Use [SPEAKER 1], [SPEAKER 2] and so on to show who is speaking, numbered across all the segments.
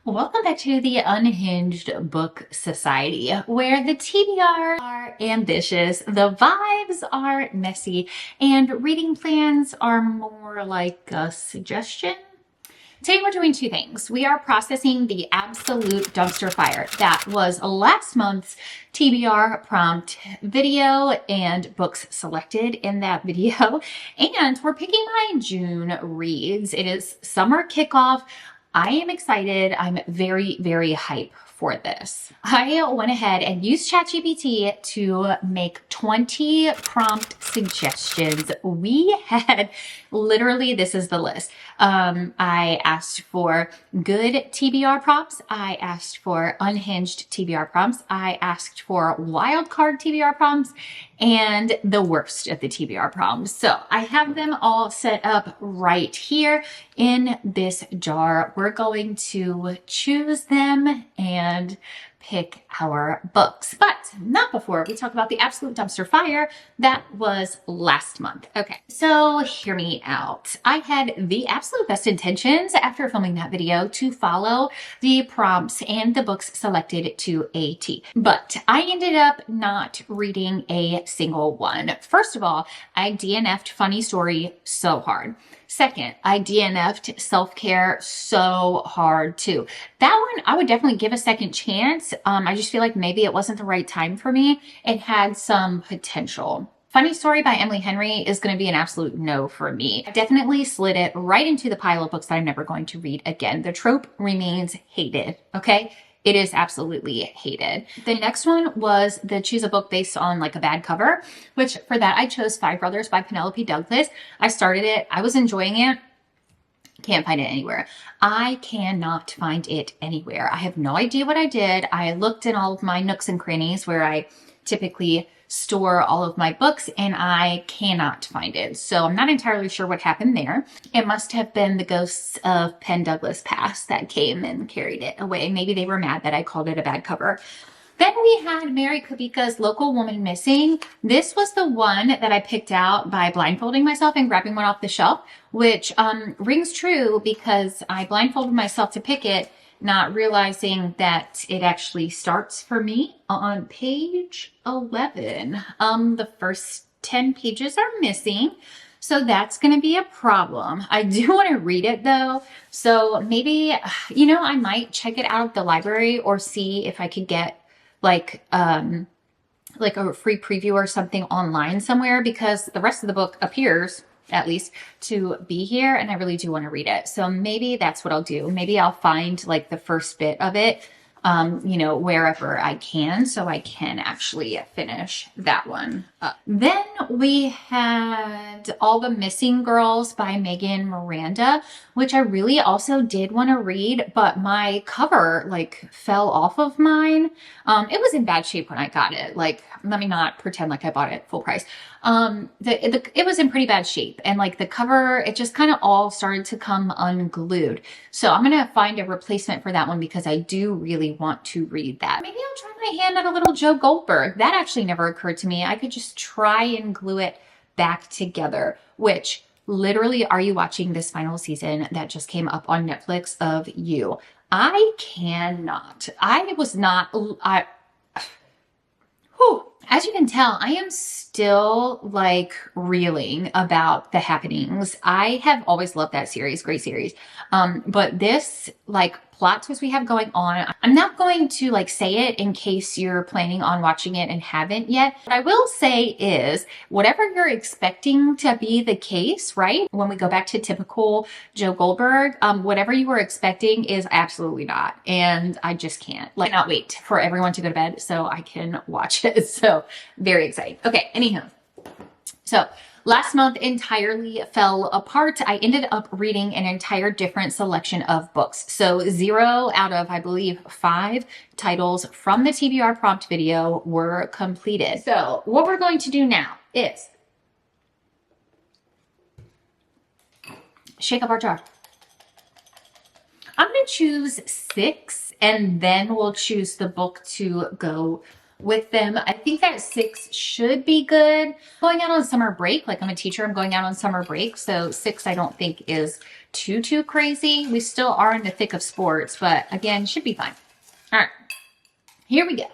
[SPEAKER 1] Welcome back to the Unhinged Book Society, where the TBR are ambitious, the vibes are messy, and reading plans are more like a suggestion. Today we're doing two things. We are processing the absolute dumpster fire that was last month's TBR prompt video and books selected in that video. And we're picking my June reads. It is summer kickoff. I am excited. I'm very, very hype for this. I went ahead and used ChatGPT to make 20 prompt suggestions. We had literally, this is the list. I asked for good TBR prompts. I asked for unhinged TBR prompts. I asked for wildcard TBR prompts and the worst of the TBR prompts. So I have them all set up right here in this jar. We're going to choose them and pick our books, but not before we talk about the absolute dumpster fire that was last month. Okay, so hear me out. I had the absolute best intentions after filming that video to follow the prompts and the books selected to a T, but I ended up not reading a single one. First of all, I DNF'd Funny Story so hard. Second, I DNF'd Self-Care so hard too. That one, I would definitely give a second chance. I just feel like maybe it wasn't the right time for me. It had some potential. Funny Story by Emily Henry is going to be an absolute no for me. I definitely slid it right into the pile of books that I'm never going to read again. The trope remains hated, okay? It is absolutely hated. The next one was the choose a book based on like a bad cover, which for that I chose Five Brothers by Penelope Douglas. I started it. I was enjoying it. Can't find it anywhere. I cannot find it anywhere. I have no idea what I did. I looked in all of my nooks and crannies where I typically store all of my books and I cannot find it. So I'm not entirely sure what happened there. It must have been the ghosts of Penn Douglas past that came and carried it away. Maybe they were mad that I called it a bad cover. Then we had Mary Kubika's Local Woman Missing. This was the one that I picked out by blindfolding myself and grabbing one off the shelf, which rings true because I blindfolded myself to pick it, not realizing that it actually starts for me on page 11. The first 10 pages are missing. So that's going to be a problem. I do want to read it though. So maybe, I might check it out at the library or see if I could get like a free preview or something online somewhere, because the rest of the book appears at least to be here and I really do want to read it. So maybe that's what I'll do. Maybe I'll find like the first bit of it, wherever I can, so I can actually finish that one up. Then we had All the Missing Girls by Megan Miranda, which I really also did want to read, but my cover like fell off of mine. It was in bad shape when I got it. Like, let me not pretend like I bought it full price. It was in pretty bad shape, and like the cover, it just kind of all started to come unglued. So I'm going to find a replacement for that one because I do really want to read that. Maybe I'll try my hand at a little Joe Goldberg. That actually never occurred to me. I could just try and glue it back together, which literally, are you watching this final season that just came up on Netflix of You? I cannot. As you can tell, I am still like reeling about the happenings. I have always loved that series, great series. But this like plot twist we have going on, I'm not going to like say it in case you're planning on watching it and haven't yet. What I will say is whatever you're expecting to be the case, right? When we go back to typical Joe Goldberg, whatever you were expecting is absolutely not. And I just can't not wait for everyone to go to bed so I can watch it. So very exciting. Okay, anywho. So last month entirely fell apart. I ended up reading an entire different selection of books. So 0 out of, I believe, 5 titles from the TBR prompt video were completed. So what we're going to do now is shake up our jar. I'm going to choose 6 and then we'll choose the book to go with them. I think that 6 should be good. Going out on summer break, like I'm a teacher, I'm going out on summer break. So 6 I don't think is too crazy. We still are in the thick of sports, but again, should be fine. All right, here we go.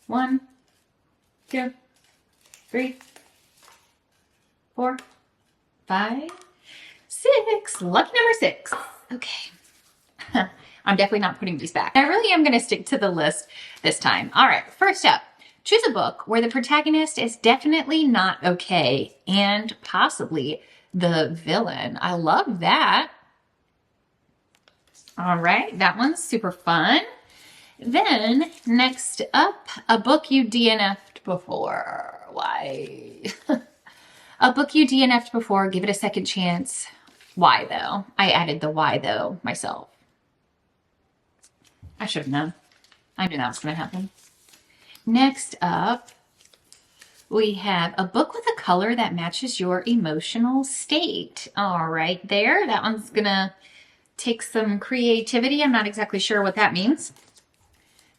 [SPEAKER 1] 1, 2, 3, 4, 5, 6. Lucky number 6. Okay. I'm definitely not putting these back. I really am going to stick to the list this time. All right, first up, choose a book where the protagonist is definitely not okay and possibly the villain. I love that. All right, that one's super fun. Then next up, a book you DNF'd before. Why? A book you DNF'd before, give it a second chance. Why though? I added the why though myself. I should have known. I knew that was going to happen. Next up, we have a book with a color that matches your emotional state. All right, there. That one's going to take some creativity. I'm not exactly sure what that means.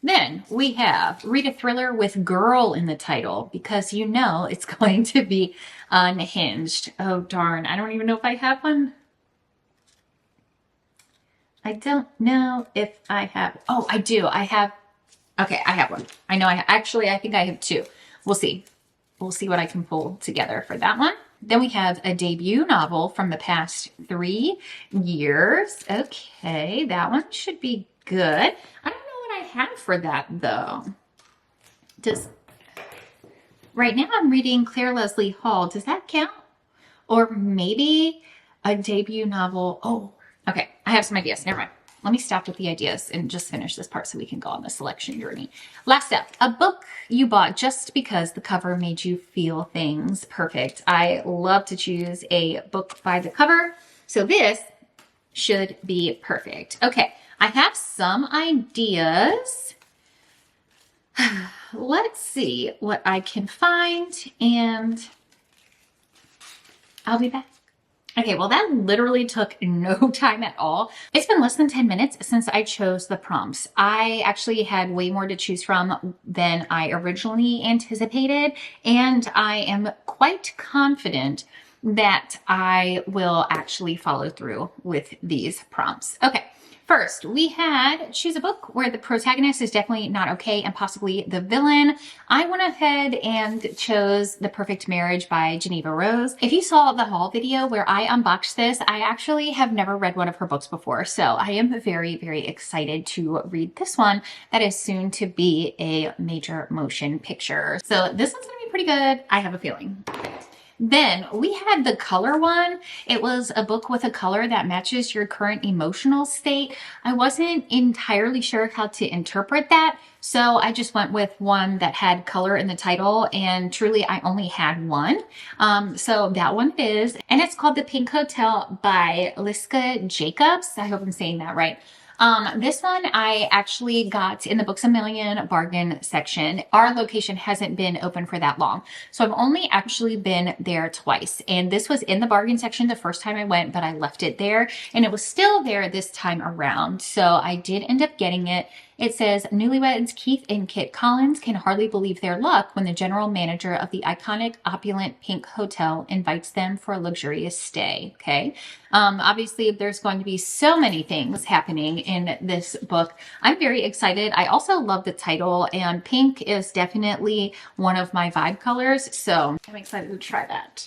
[SPEAKER 1] Then we have read a thriller with girl in the title because you know it's going to be Unhinged. Oh, darn. I don't even know if I have one. I don't know if I have. Oh, I do. I have. Okay, I have one. I know actually, I think I have 2. We'll see. We'll see what I can pull together for that one. Then we have a debut novel from the past 3 years. Okay, that one should be good. I don't know what I have for that though. Right now I'm reading Claire Leslie Hall. Does that count? Or maybe a debut novel. Oh, okay. I have some ideas. Never mind. Let me stop with the ideas and just finish this part so we can go on the selection journey. Last up, a book you bought just because the cover made you feel things. Perfect. I love to choose a book by the cover. So this should be perfect. Okay. I have some ideas. Let's see what I can find and I'll be back. Okay, well that literally took no time at all. It's been less than 10 minutes since I chose the prompts. I actually had way more to choose from than I originally anticipated, and I am quite confident that I will actually follow through with these prompts. Okay. First, we had choose a book where the protagonist is definitely not okay and possibly the villain. I went ahead and chose The Perfect Marriage by Geneva Rose. If you saw the haul video where I unboxed this, I actually have never read one of her books before. So I am very, very excited to read this one that is soon to be a major motion picture. So this one's gonna be pretty good. I have a feeling. Then we had the color one. It was a book with a color that matches your current emotional state. I wasn't entirely sure how to interpret that, so I just went with one that had color in the title, and truly I only had one. So that one it is, and it's called The Pink Hotel by Liska Jacobs. I hope I'm saying that right. This one I actually got in the Books A Million bargain section. Our location hasn't been open for that long, so I've only actually been there twice. And this was in the bargain section the first time I went, but I left it there and it was still there this time around. So I did end up getting it. It says, newlyweds Keith and Kit Collins can hardly believe their luck when the general manager of the iconic opulent Pink Hotel invites them for a luxurious stay. Okay. Obviously there's going to be so many things happening in this book. I'm very excited. I also love the title, and pink is definitely one of my vibe colors. So I'm excited to try that.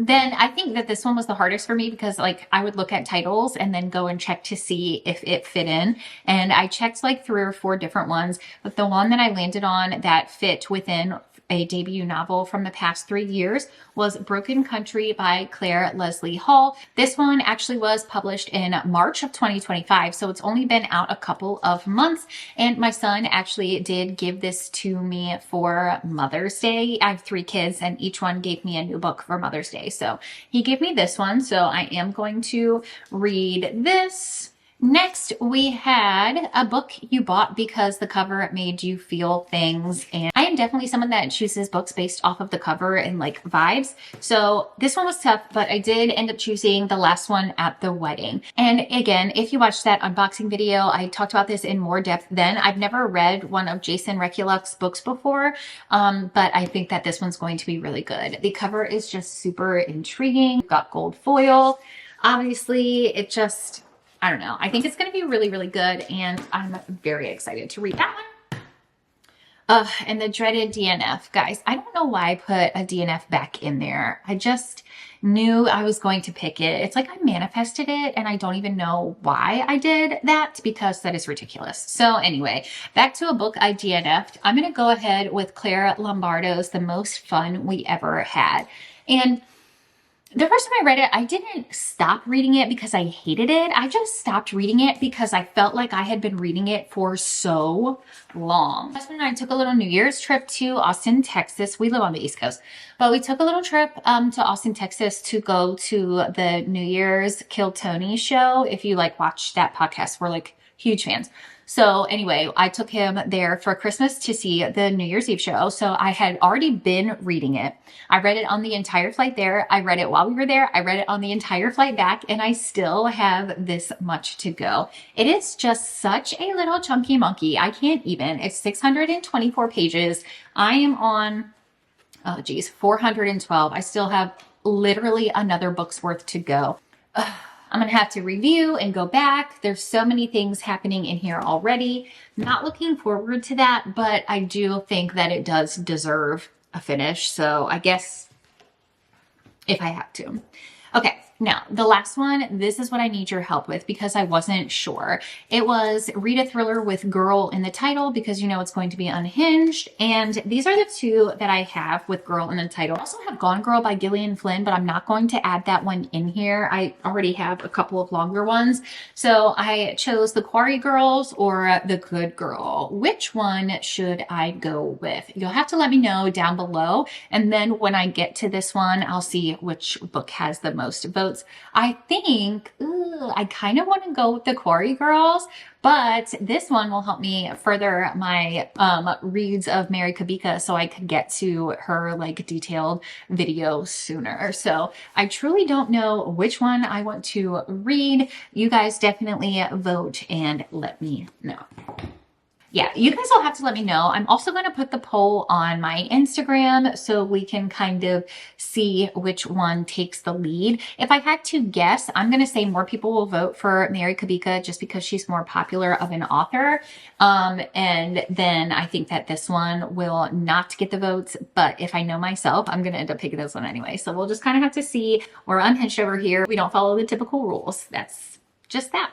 [SPEAKER 1] Then I think that this one was the hardest for me because like I would look at titles and then go and check to see if it fit in. And I checked like 3 or 4 different ones, but the one that I landed on that fit within a debut novel from the past 3 years was Broken Country by Claire Leslie Hall. This one actually was published in March of 2025, so it's only been out a couple of months, and my son actually did give this to me for Mother's Day. I have 3 kids and each one gave me a new book for Mother's Day, so he gave me this one, so I am going to read this. Next, we had a book you bought because the cover made you feel things. And I am definitely someone that chooses books based off of the cover and like vibes. So this one was tough, but I did end up choosing The Last One at the Wedding. And again, if you watched that unboxing video, I talked about this in more depth then. I've never read one of Jason Reculuk's books before, but I think that this one's going to be really good. The cover is just super intriguing. We've got gold foil. Obviously, it just... I don't know. I think it's going to be really, really good, and I'm very excited to read that one. And the dreaded DNF. Guys, I don't know why I put a DNF back in there. I just knew I was going to pick it. It's like I manifested it, and I don't even know why I did that, because that is ridiculous. So anyway, back to a book I DNF'd. I'm going to go ahead with Claire Lombardo's The Most Fun We Ever Had. And the first time I read it, I didn't stop reading it because I hated it. I just stopped reading it because I felt like I had been reading it for so long. My husband and I took a little New Year's trip to Austin, Texas. We live on the East Coast, but we took a little trip to Austin, Texas to go to the New Year's Kill Tony show. If you like watch that podcast, we're like huge fans. So anyway, I took him there for Christmas to see the New Year's Eve show. So I had already been reading it. I read it on the entire flight there. I read it while we were there. I read it on the entire flight back, and I still have this much to go. It is just such a little chunky monkey. I can't even. It's 624 pages. I am on, 412. I still have literally another book's worth to go. I'm going to have to review and go back. There's so many things happening in here already. Not looking forward to that, but I do think that it does deserve a finish. So I guess if I have to. Okay, now the last one, this is what I need your help with because I wasn't sure. It was read a thriller with girl in the title because you know it's going to be Unhinged. And these are the two that I have with girl in the title. I also have Gone Girl by Gillian Flynn, but I'm not going to add that one in here. I already have a couple of longer ones. So I chose The Quarry Girls or The Good Girl. Which one should I go with? You'll have to let me know down below. And then when I get to this one, I'll see which book has the most votes. I think, I kind of want to go with The Quarry Girls, but this one will help me further my reads of Mary Kubica so I could get to her like detailed video sooner. So I truly don't know which one I want to read. You guys definitely vote and let me know. Yeah, you guys will have to let me know. I'm also going to put the poll on my Instagram so we can kind of see which one takes the lead. If I had to guess, I'm going to say more people will vote for Mary Kubica just because she's more popular of an author. And then I think that this one will not get the votes. But if I know myself, I'm going to end up picking this one anyway. So we'll just kind of have to see. We're unhinged over here. We don't follow the typical rules. That's just that.